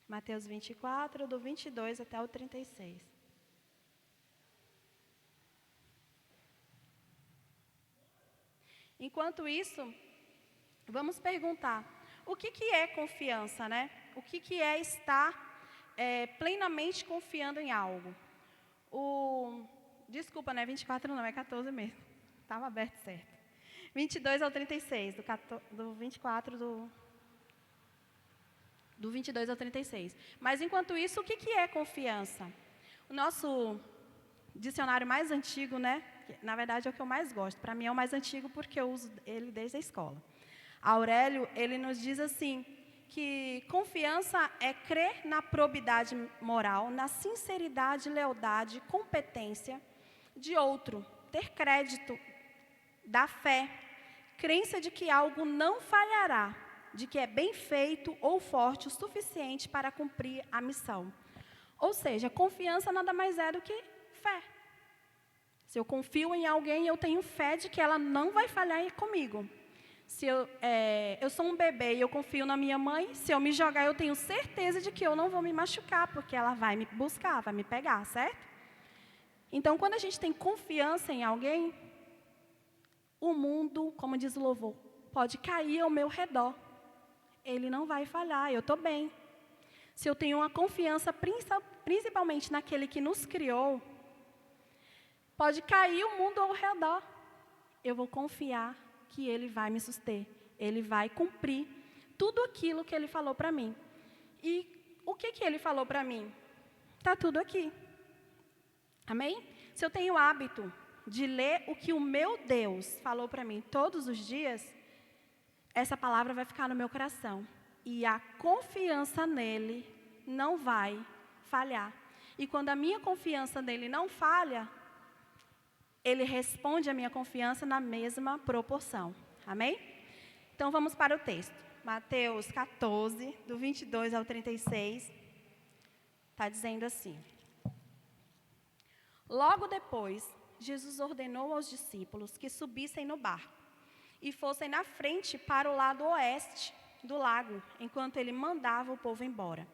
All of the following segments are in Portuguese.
Mateus 24, do 22 até o 36. Enquanto isso, vamos perguntar, o que é confiança, né? O que é estar plenamente confiando em algo? Desculpa, não é 24 não, é 14 mesmo. Estava aberto certo. 22 ao 36, do 24 do 22 ao 36. Mas, enquanto isso, o que é confiança? O nosso dicionário mais antigo, né? Na verdade, é o que eu mais gosto. Para mim, é o mais antigo porque eu uso ele desde a escola. Aurélio, ele nos diz assim, que confiança é crer na probidade moral, na sinceridade, lealdade, competência de outro, ter crédito da fé, crença de que algo não falhará, de que é bem feito ou forte o suficiente para cumprir a missão. Ou seja, confiança nada mais é do que fé. Se eu confio em alguém, eu tenho fé de que ela não vai falhar comigo. Se eu sou um bebê e eu confio na minha mãe, se eu me jogar, eu tenho certeza de que eu não vou me machucar, porque ela vai me buscar, vai me pegar, certo? Então, quando a gente tem confiança em alguém, o mundo, como diz o louvor, pode cair ao meu redor. Ele não vai falhar, eu estou bem. Se eu tenho uma confiança, principalmente naquele que nos criou, pode cair o mundo ao redor. Eu vou confiar que Ele vai me suster. Ele vai cumprir tudo aquilo que Ele falou para mim. E o que Ele falou para mim? Está tudo aqui. Amém? Se eu tenho o hábito de ler o que o meu Deus falou para mim todos os dias, essa palavra vai ficar no meu coração. E a confiança nele não vai falhar. E quando a minha confiança nele não falha, ele responde a minha confiança na mesma proporção. Amém? Então, vamos para o texto. Mateus 14, do 22 ao 36, está dizendo assim. Logo depois, Jesus ordenou aos discípulos que subissem no barco e fossem na frente para o lado oeste do lago, enquanto ele mandava o povo embora.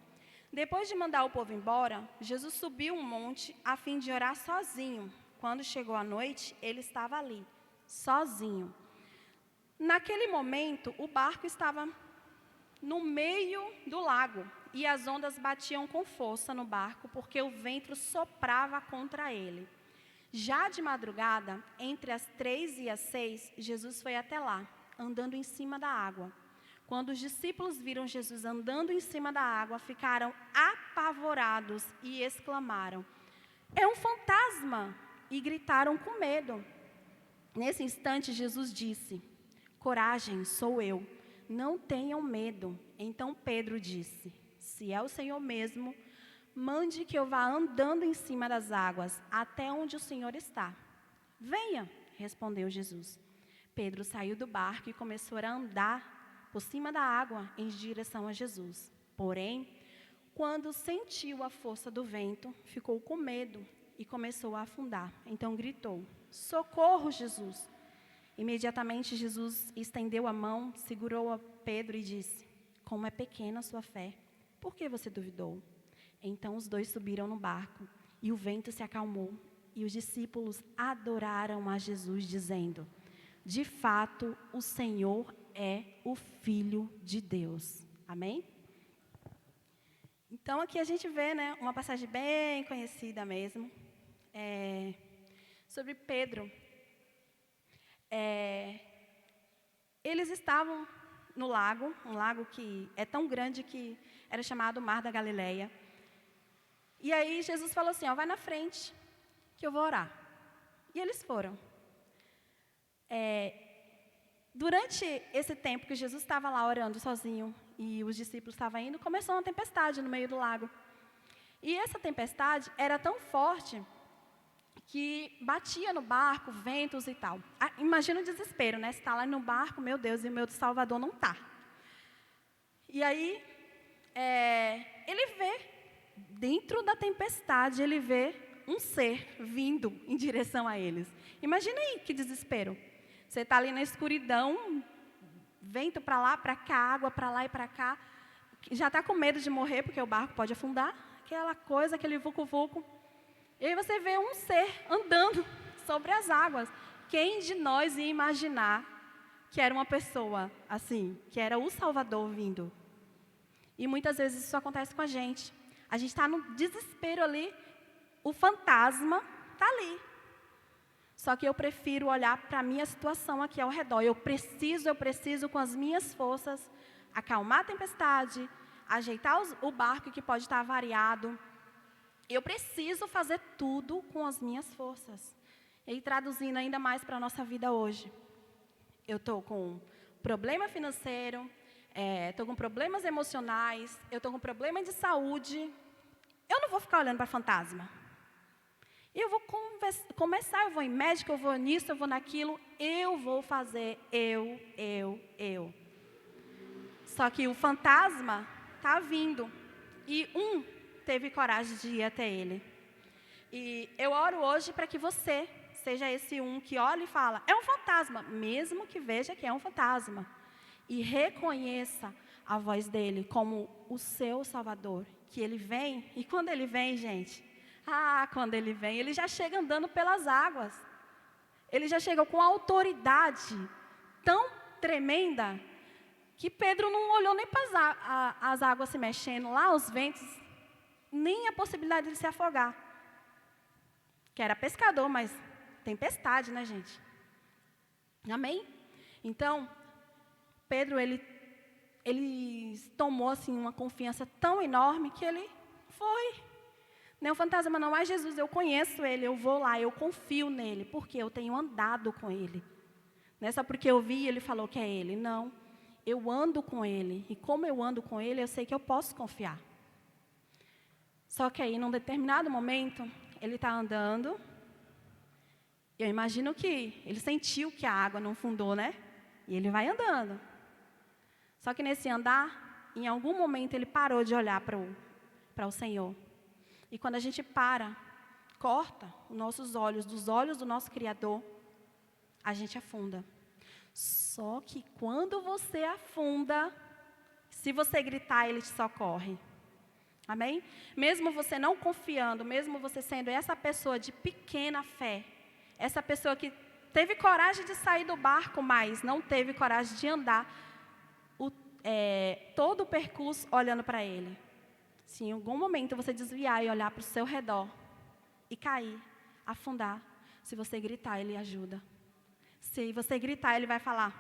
Depois de mandar o povo embora, Jesus subiu um monte a fim de orar sozinho. Quando chegou a noite, ele estava ali, sozinho. Naquele momento, o barco estava no meio do lago e as ondas batiam com força no barco porque o vento soprava contra ele. Já de madrugada, entre as 3 e as 6, Jesus foi até lá, andando em cima da água. Quando os discípulos viram Jesus andando em cima da água, ficaram apavorados e exclamaram: "É um fantasma!" E gritaram com medo. Nesse instante, Jesus disse: "Coragem, sou eu. Não tenham medo." Então Pedro disse: "Se é o Senhor mesmo, mande que eu vá andando em cima das águas, até onde o Senhor está." "Venha", respondeu Jesus. Pedro saiu do barco e começou a andar por cima da água em direção a Jesus. Porém, quando sentiu a força do vento, ficou com medo e começou a afundar. Então gritou: "Socorro, Jesus!" Imediatamente Jesus estendeu a mão, segurou a Pedro e disse: "Como é pequena a sua fé, por que você duvidou?" Então os dois subiram no barco e o vento se acalmou. E os discípulos adoraram a Jesus, dizendo: "De fato, o Senhor é o Filho de Deus." Amém? Então aqui a gente vê, né, uma passagem bem conhecida mesmo, sobre Pedro. Eles estavam no lago, um lago que é tão grande que era chamado Mar da Galileia. E aí Jesus falou assim: "Ó, vai na frente, que eu vou orar." E eles foram. Durante esse tempo que Jesus estava lá orando sozinho e os discípulos estavam indo, começou uma tempestade no meio do lago. E essa tempestade era tão forte que batia no barco, ventos e tal. Imagina o desespero, né? Você está lá no barco, meu Deus, e o meu Salvador não está. E aí, ele vê, dentro da tempestade, ele vê um ser vindo em direção a eles. Imagina aí que desespero. Você está ali na escuridão, vento para lá, para cá, água para lá e para cá, já está com medo de morrer, porque o barco pode afundar, aquela coisa, aquele vucu-vucu. E aí você vê um ser andando sobre as águas. Quem de nós ia imaginar que era uma pessoa assim, que era o Salvador vindo? E muitas vezes isso acontece com a gente. A gente está no desespero ali, o fantasma está ali. Só que eu prefiro olhar para a minha situação aqui ao redor. Eu preciso com as minhas forças, acalmar a tempestade, ajeitar o barco que pode estar avariado. Eu preciso fazer tudo com as minhas forças. E traduzindo ainda mais para a nossa vida hoje. Eu estou com problema financeiro, estou com problemas emocionais, eu estou com problema de saúde. Eu não vou ficar olhando para fantasma. Eu vou começar, eu vou em médico, eu vou nisso, eu vou naquilo. Eu vou fazer eu. Só que o fantasma está vindo. E teve coragem de ir até ele. E eu oro hoje para que você seja esse que olha e fala, é um fantasma, mesmo que veja que é um fantasma. E reconheça a voz dele como o seu Salvador. Que ele vem, e quando ele vem, gente, quando ele vem, ele já chega andando pelas águas. Ele já chega com autoridade tão tremenda que Pedro não olhou nem para as águas se mexendo lá, os ventos, nem a possibilidade de se afogar. Que era pescador, mas tempestade, né, gente? Amém? Então, Pedro, ele tomou assim uma confiança tão enorme que ele foi. Não é um fantasma, não é Jesus, eu conheço ele, eu vou lá, eu confio nele, porque eu tenho andado com ele. Não é só porque eu vi e ele falou que é ele, não. Eu ando com ele, e como eu ando com ele, eu sei que eu posso confiar. Só que aí, num determinado momento, ele está andando. Eu imagino que ele sentiu que a água não fundou, né? E ele vai andando. Só que nesse andar, em algum momento, ele parou de olhar para o Senhor. E quando a gente corta os nossos olhos dos olhos do nosso Criador, a gente afunda. Só que quando você afunda, se você gritar, ele te socorre. Amém? Mesmo você não confiando, mesmo você sendo essa pessoa de pequena fé, essa pessoa que teve coragem de sair do barco, mas não teve coragem de andar todo o percurso olhando para ele. Se em algum momento você desviar e olhar para o seu redor e cair, afundar, se você gritar, ele ajuda. Se você gritar, ele vai falar,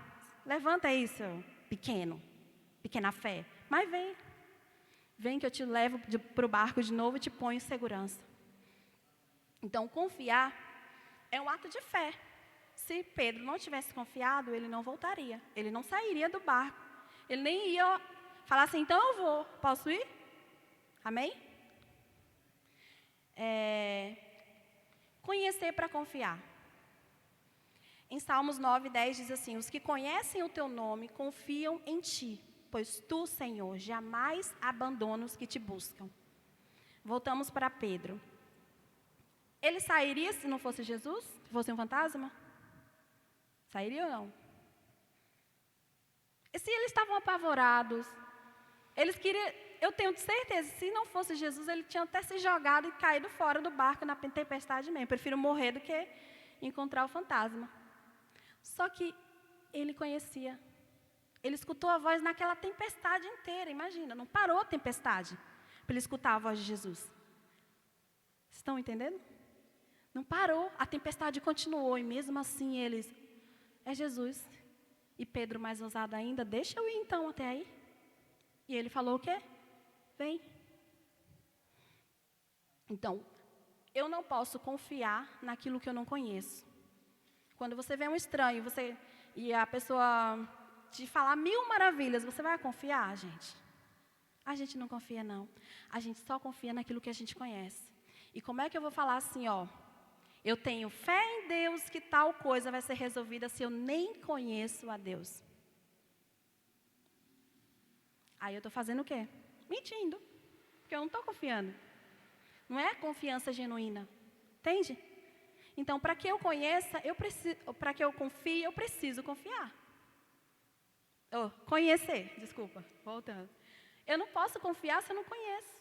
levanta aí, seu pequena fé. Mas vem que eu te levo para o barco de novo e te ponho em segurança. Então, confiar é um ato de fé. Se Pedro não tivesse confiado, ele não voltaria. Ele não sairia do barco. Ele nem ia falar assim, então eu vou. Posso ir? Amém? Conhecer para confiar. Em Salmos 9:10 diz assim, os que conhecem o teu nome confiam em ti, pois tu, Senhor, jamais abandona os que te buscam. Voltamos para Pedro. Ele sairia se não fosse Jesus? Se fosse um fantasma? Sairia ou não? E se eles estavam apavorados? Eles queriam, eu tenho certeza, se não fosse Jesus, ele tinha até se jogado e caído fora do barco na tempestade mesmo. Prefiro morrer do que encontrar o fantasma. Só que ele conhecia. Ele escutou a voz naquela tempestade inteira, imagina, não parou a tempestade para ele escutar a voz de Jesus. Vocês estão entendendo? Não parou, a tempestade continuou e mesmo assim eles, é Jesus. E Pedro, mais ousado ainda, deixa eu ir então até aí. E ele falou o quê? Vem. Então, eu não posso confiar naquilo que eu não conheço. Quando você vê um estranho e a pessoa te falar 1000 maravilhas, você vai confiar, gente? A gente não confia, não. A gente só confia naquilo que a gente conhece. E como é que eu vou falar assim, eu tenho fé em Deus que tal coisa vai ser resolvida se eu nem conheço a Deus? Aí eu estou fazendo o quê? Mentindo. Porque eu não estou confiando. Não é confiança genuína. Entende? Então, para que eu conheça, para que eu confie, eu preciso confiar. Conhecer, desculpa, voltando. Eu não posso confiar se eu não conheço.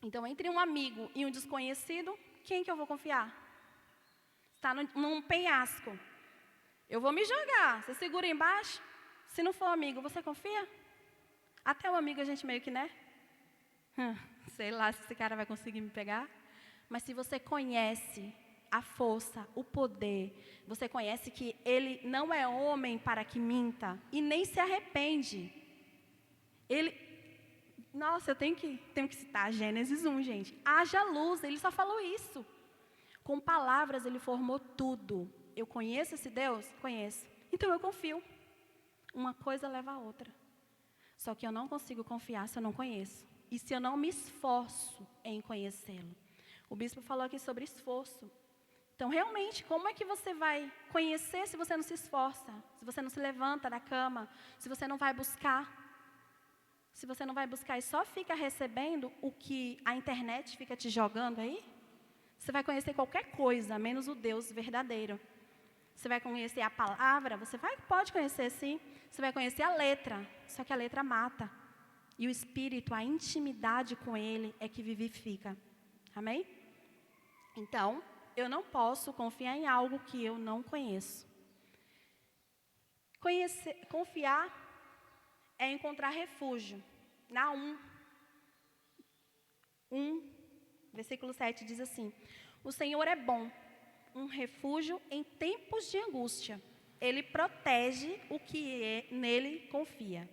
Então, entre um amigo e um desconhecido, quem que eu vou confiar? Está num penhasco. Eu vou me jogar. Você segura embaixo? Se não for amigo, você confia? Até o amigo a gente meio que, né? Sei lá se esse cara vai conseguir me pegar. Mas se você conhece a força, o poder, você conhece que ele não é homem para que minta e nem se arrepende. Nossa, eu tenho que citar Gênesis 1, gente. Haja luz, ele só falou isso. Com palavras ele formou tudo. Eu conheço esse Deus? Conheço. Então eu confio. Uma coisa leva a outra. Só que eu não consigo confiar se eu não conheço. E se eu não me esforço em conhecê-lo. O bispo falou aqui sobre esforço. Então, realmente, como é que você vai conhecer se você não se esforça? Se você não se levanta da cama? Se você não vai buscar? Se você não vai buscar e só fica recebendo o que a internet fica te jogando aí? Você vai conhecer qualquer coisa, menos o Deus verdadeiro. Você vai conhecer a palavra? Pode conhecer sim. Você vai conhecer a letra, só que a letra mata. E o Espírito, a intimidade com Ele é que vivifica. Amém? Então, eu não posso confiar em algo que eu não conheço. Confiar é encontrar refúgio. Naum 1, versículo 7 diz assim: o Senhor é bom, um refúgio em tempos de angústia. Ele protege o que nele confia.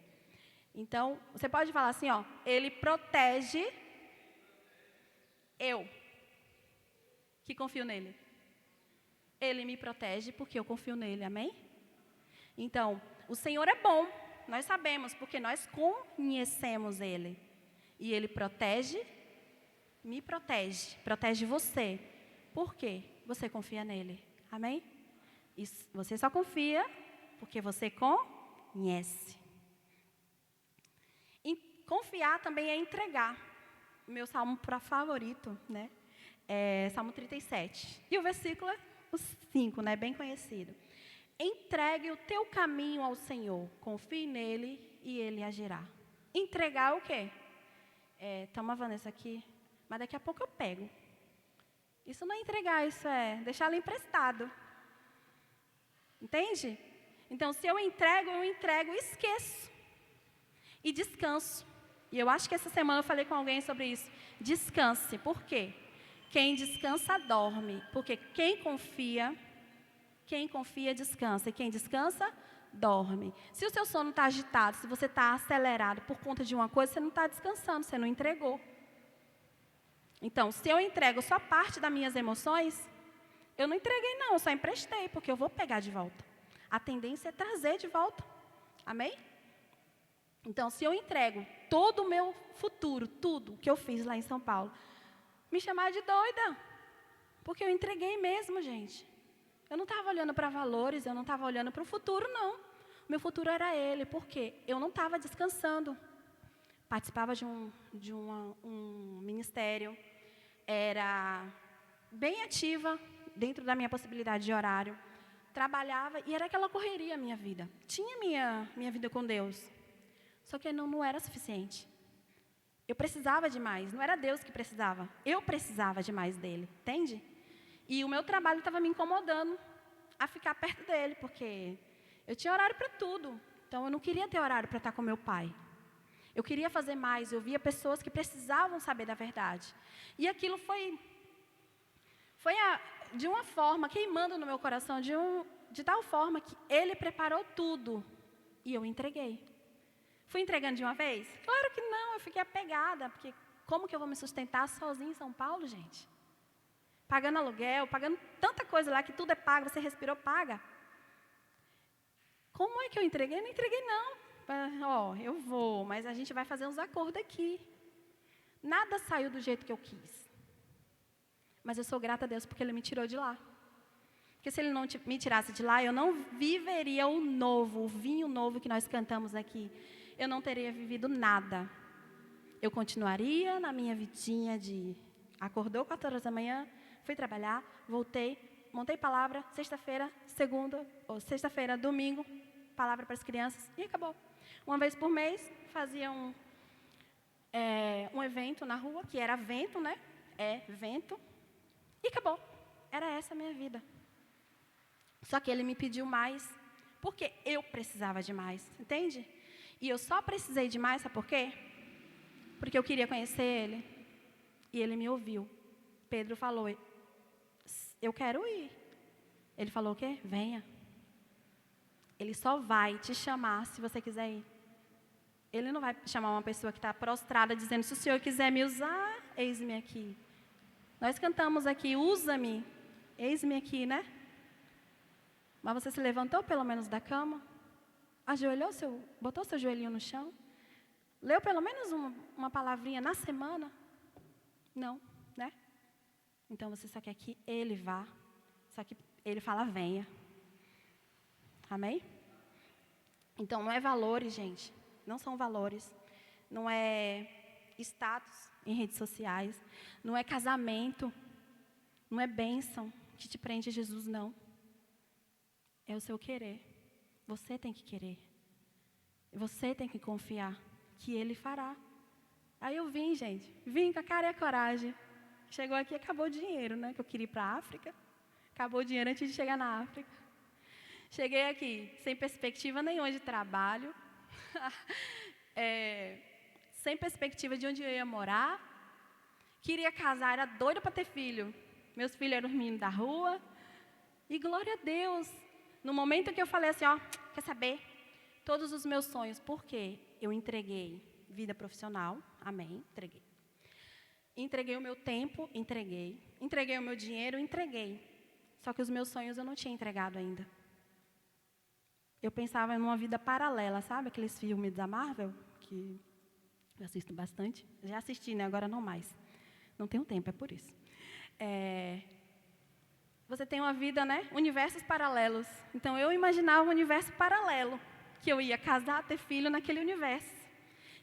Então, você pode falar assim, ó, ele protege eu, que confio nele. Ele me protege porque eu confio nele, amém? Então, o Senhor é bom, nós sabemos, porque nós conhecemos Ele. E Ele protege, me protege, protege você. Por quê? Você confia nele, amém? E você só confia porque você conhece. E confiar também é entregar. O meu salmo favorito, né? É Salmo 37. E o versículo é o 5, né? Bem conhecido. Entregue o teu caminho ao Senhor, confie nele e ele agirá. Entregar o quê? Toma a Vanessa aqui, mas daqui a pouco eu pego. Isso não é entregar, isso é deixar ela emprestado. Entende? Então, se eu entrego e esqueço. E descanso. E eu acho que essa semana eu falei com alguém sobre isso. Descanse. Por quê? Quem descansa, dorme. Porque quem confia, descansa. E quem descansa, dorme. Se o seu sono está agitado, se você está acelerado por conta de uma coisa, você não está descansando, você não entregou. Então, se eu entrego só parte das minhas emoções, eu não entreguei não, eu só emprestei, porque eu vou pegar de volta. A tendência é trazer de volta. Amém? Então, se eu entrego todo o meu futuro, tudo que eu fiz lá em São Paulo, me chamar de doida. Porque eu entreguei mesmo, gente. Eu não estava olhando para valores, eu não estava olhando para o futuro, não. Meu futuro era ele, porque eu não estava descansando. Participava de um ministério, era bem ativa dentro da minha possibilidade de horário. Trabalhava e era aquela correria a minha vida. Tinha minha vida com Deus. Só que não era suficiente. Eu precisava de mais, não era Deus que precisava. Eu precisava de mais dele, entende? E o meu trabalho estava me incomodando a ficar perto dele, porque eu tinha horário para tudo. Então, eu não queria ter horário para estar com meu pai. Eu queria fazer mais, eu via pessoas que precisavam saber da verdade. E aquilo foi de uma forma, queimando no meu coração, de tal forma que ele preparou tudo. E eu entreguei. Fui entregando de uma vez? Claro que não, eu fiquei apegada, porque como que eu vou me sustentar sozinha em São Paulo, gente? Pagando aluguel, pagando tanta coisa lá, que tudo é pago, você respirou, paga. Como é que eu entreguei? Não entreguei não. Eu vou, mas a gente vai fazer uns acordos aqui. Nada saiu do jeito que eu quis. Mas eu sou grata a Deus porque Ele me tirou de lá. Porque se Ele não me tirasse de lá, eu não viveria o vinho novo que nós cantamos aqui. Eu não teria vivido nada. Eu continuaria na minha vidinha de... Acordou 4 horas da manhã, fui trabalhar, voltei, montei palavra, sexta-feira, domingo, palavra para as crianças e acabou. Uma vez por mês, fazia um evento na rua, que era vento, né? Vento. E acabou. Era essa a minha vida. Só que ele me pediu mais, porque eu precisava de mais, entende? E eu só precisei de mais, sabe por quê? Porque eu queria conhecer ele. E ele me ouviu. Pedro falou, eu quero ir. Ele falou o quê? Venha. Ele só vai te chamar se você quiser ir. Ele não vai chamar uma pessoa que está prostrada, dizendo, se o Senhor quiser me usar, eis-me aqui. Nós cantamos aqui, usa-me, eis-me aqui, né? Mas você se levantou pelo menos da cama? Ajoelhou, botou seu joelhinho no chão? Leu pelo menos uma palavrinha na semana? Não, né? Então você só quer que ele vá. Só que ele fala, venha. Amém? Então não é valores, gente. Não são valores. Não é status em redes sociais. Não é casamento. Não é bênção que te prende a Jesus, não. É o seu querer. Você tem que querer. Você tem que confiar que Ele fará. Aí eu vim, gente. Vim com a cara e a coragem. Chegou aqui, acabou o dinheiro, né? Que eu queria ir para a África. Acabou o dinheiro antes de chegar na África. Cheguei aqui sem perspectiva nenhuma de trabalho. Sem perspectiva de onde eu ia morar. Queria casar, era doida para ter filho. Meus filhos eram os meninos da rua. E glória a Deus. No momento que eu falei assim, ó, quer saber? Todos os meus sonhos, por quê? Eu entreguei vida profissional, amém, entreguei. Entreguei o meu tempo, entreguei. Entreguei o meu dinheiro, entreguei. Só que os meus sonhos eu não tinha entregado ainda. Eu pensava em uma vida paralela, sabe? Aqueles filmes da Marvel, que eu assisto bastante. Já assisti, né? Agora não mais. Não tenho tempo, é por isso. Você tem uma vida, né? Universos paralelos. Então, eu imaginava um universo paralelo. Que eu ia casar, ter filho naquele universo.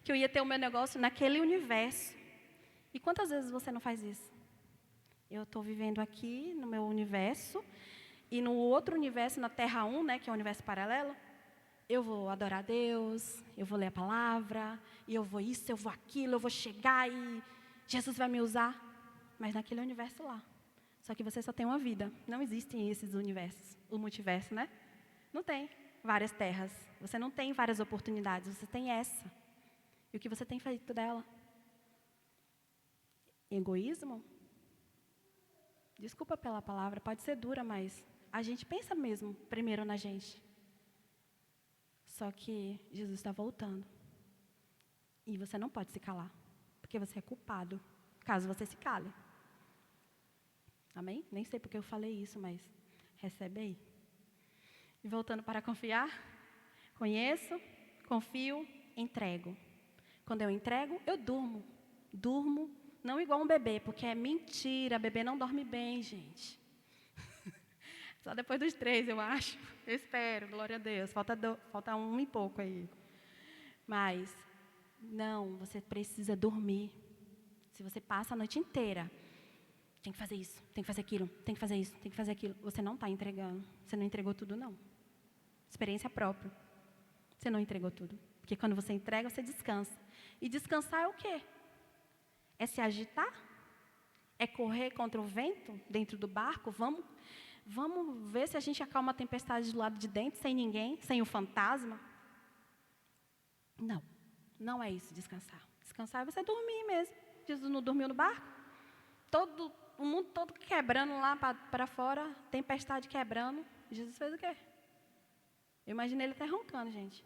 Que eu ia ter o meu negócio naquele universo. E quantas vezes você não faz isso? Eu estou vivendo aqui no meu universo. E no outro universo, na Terra 1, né? Que é o universo paralelo. Eu vou adorar a Deus. Eu vou ler a palavra. E eu vou isso, eu vou aquilo. Eu vou chegar e Jesus vai me usar. Mas naquele universo lá. Só que você só tem uma vida. Não existem esses universos. O multiverso, né? Não tem várias terras. Você não tem várias oportunidades. Você tem essa. E o que você tem feito dela? Egoísmo? Desculpa pela palavra, pode ser dura, mas a gente pensa mesmo primeiro na gente. Só que Jesus está voltando. E você não pode se calar. Porque você é culpado. Caso você se cale. Amém? Nem sei porque eu falei isso, mas recebe aí. E voltando para confiar, conheço, confio, entrego. Quando eu entrego, eu durmo. Durmo, não igual um bebê, porque é mentira, bebê não dorme bem, gente. Só depois dos 3, eu acho. Eu espero, glória a Deus. Falta 1 e pouco aí. Mas, não, você precisa dormir. Se você passa a noite inteira, tem que fazer isso, tem que fazer aquilo, tem que fazer isso, tem que fazer aquilo. Você não está entregando. Você não entregou tudo, não. Experiência própria. Você não entregou tudo. Porque quando você entrega, você descansa. E descansar é o quê? É se agitar? É correr contra o vento dentro do barco? Vamos ver se a gente acalma a tempestade do lado de dentro, sem ninguém, sem o fantasma? Não. Não é isso, descansar. Descansar é você dormir mesmo. Jesus não dormiu no barco? O mundo todo quebrando lá para fora, tempestade quebrando. Jesus fez o quê? Eu imaginei ele até roncando, gente.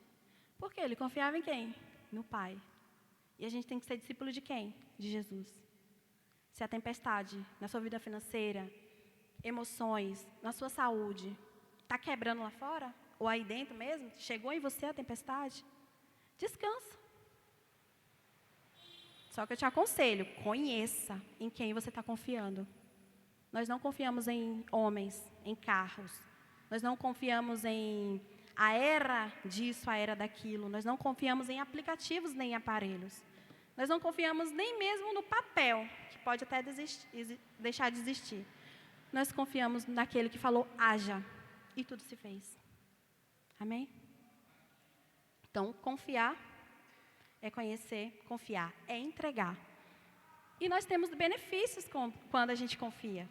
Por quê? Ele confiava em quem? No Pai. E a gente tem que ser discípulo de quem? De Jesus. Se a tempestade na sua vida financeira, emoções, na sua saúde, está quebrando lá fora, ou aí dentro mesmo, chegou em você a tempestade, descansa. Só que eu te aconselho, conheça em quem você está confiando. Nós não confiamos em homens, em carros. Nós não confiamos em a era disso, a era daquilo. Nós não confiamos em aplicativos nem em aparelhos. Nós não confiamos nem mesmo no papel, que pode até deixar de existir. Nós confiamos naquele que falou, haja, e tudo se fez. Amém? Então, confiar é conhecer, confiar é entregar. E nós temos benefícios quando a gente confia.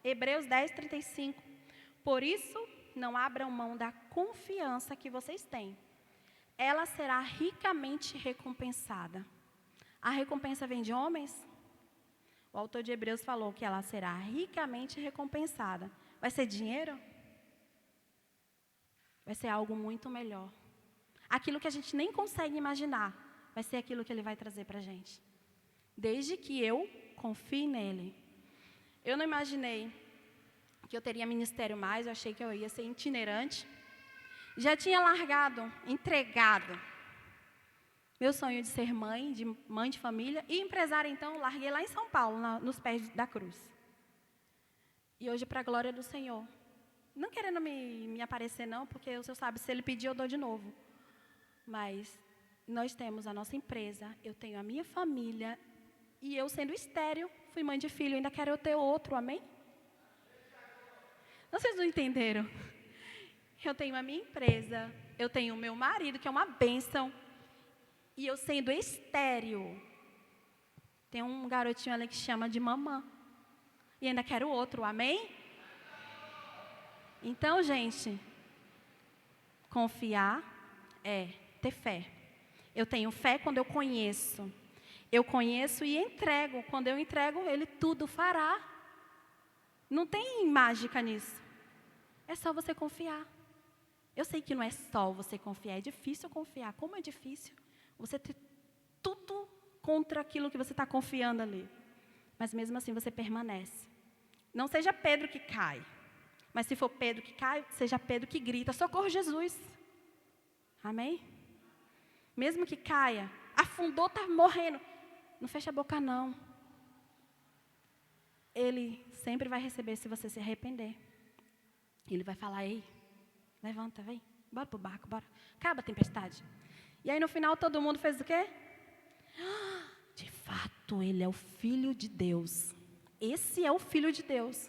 Hebreus 10, 35. Por isso, não abram mão da confiança que vocês têm. Ela será ricamente recompensada. A recompensa vem de homens? O autor de Hebreus falou que ela será ricamente recompensada. Vai ser dinheiro? Vai ser algo muito melhor. Aquilo que a gente nem consegue imaginar, vai ser aquilo que Ele vai trazer para a gente. Desde que eu confie nele. Eu não imaginei que eu teria ministério mais, eu achei que eu ia ser itinerante. Já tinha largado, entregado meu sonho de ser mãe de família, e empresária, então, larguei lá em São Paulo, nos pés da cruz. E hoje, para a glória do Senhor. Não querendo me aparecer, não, porque o Senhor sabe, se Ele pedir, eu dou de novo. Mas nós temos a nossa empresa, eu tenho a minha família, e eu, sendo estéril, fui mãe de filho, ainda quero eu ter outro, amém? Vocês não entenderam? Eu tenho a minha empresa, eu tenho o meu marido, que é uma bênção, e eu sendo estéril, tem um garotinho ali que chama de mamã, e ainda quero outro, amém? Então, gente, confiar é ter fé. Eu tenho fé quando eu conheço. Eu conheço e entrego. Quando eu entrego, Ele tudo fará. Não tem mágica nisso. É só você confiar. Eu sei que não é só você confiar, é difícil confiar. Como é difícil você ter tudo contra aquilo que você está confiando ali. Mas mesmo assim você permanece. Não seja Pedro que cai. Mas se for Pedro que cai, seja Pedro que grita, socorro Jesus. Amém? Mesmo que caia, afundou, está morrendo. Não fecha a boca não. Ele sempre vai receber se você se arrepender. Ele vai falar, ei, levanta, vem, bora pro barco, bora. Acaba a tempestade. E aí no final todo mundo fez o quê? De fato, ele é o Filho de Deus. Esse é o Filho de Deus.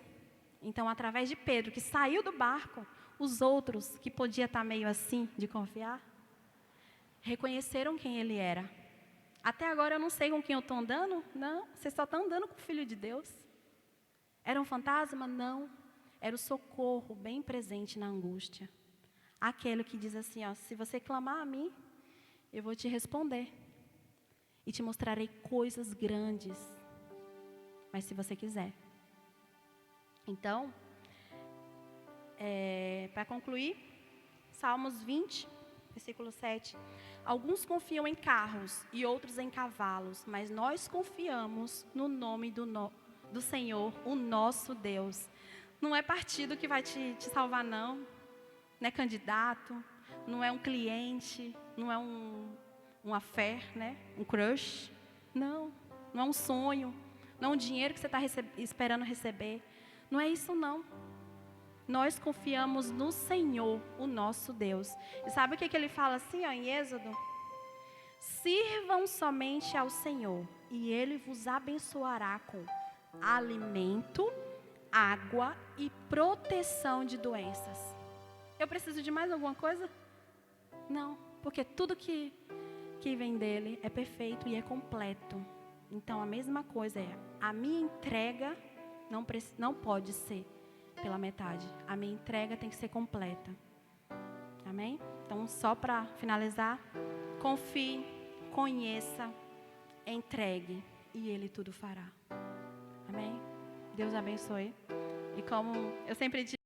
Então, através de Pedro, que saiu do barco, os outros, que podia estar meio assim, de confiar, reconheceram quem ele era. Até agora eu não sei com quem eu estou andando. Não, você só está andando com o Filho de Deus. Era um fantasma? Não. Era o socorro bem presente na angústia. Aquele que diz assim, ó, se você clamar a mim, eu vou te responder. E te mostrarei coisas grandes. Mas se você quiser. Então, para concluir, Salmos 20, versículo 7. Alguns confiam em carros e outros em cavalos, mas nós confiamos no nome do Senhor, o nosso Deus. Não é partido que vai te salvar, não. Não é candidato, não é um cliente, não é um affair, né? Um crush. Não é um sonho, não é um dinheiro que você está esperando receber. Não é isso, não. Nós confiamos no Senhor, o nosso Deus. E sabe o que ele fala assim, ó, em Êxodo? Sirvam somente ao Senhor, e Ele vos abençoará com alimento, água e proteção de doenças. Eu preciso de mais alguma coisa? Não, porque tudo que vem dele é perfeito e é completo. Então, a mesma coisa é, a minha entrega não pode ser pela metade. A minha entrega tem que ser completa. Amém? Então, só para finalizar, confie, conheça, entregue e Ele tudo fará. Amém? Deus abençoe. E como eu sempre digo,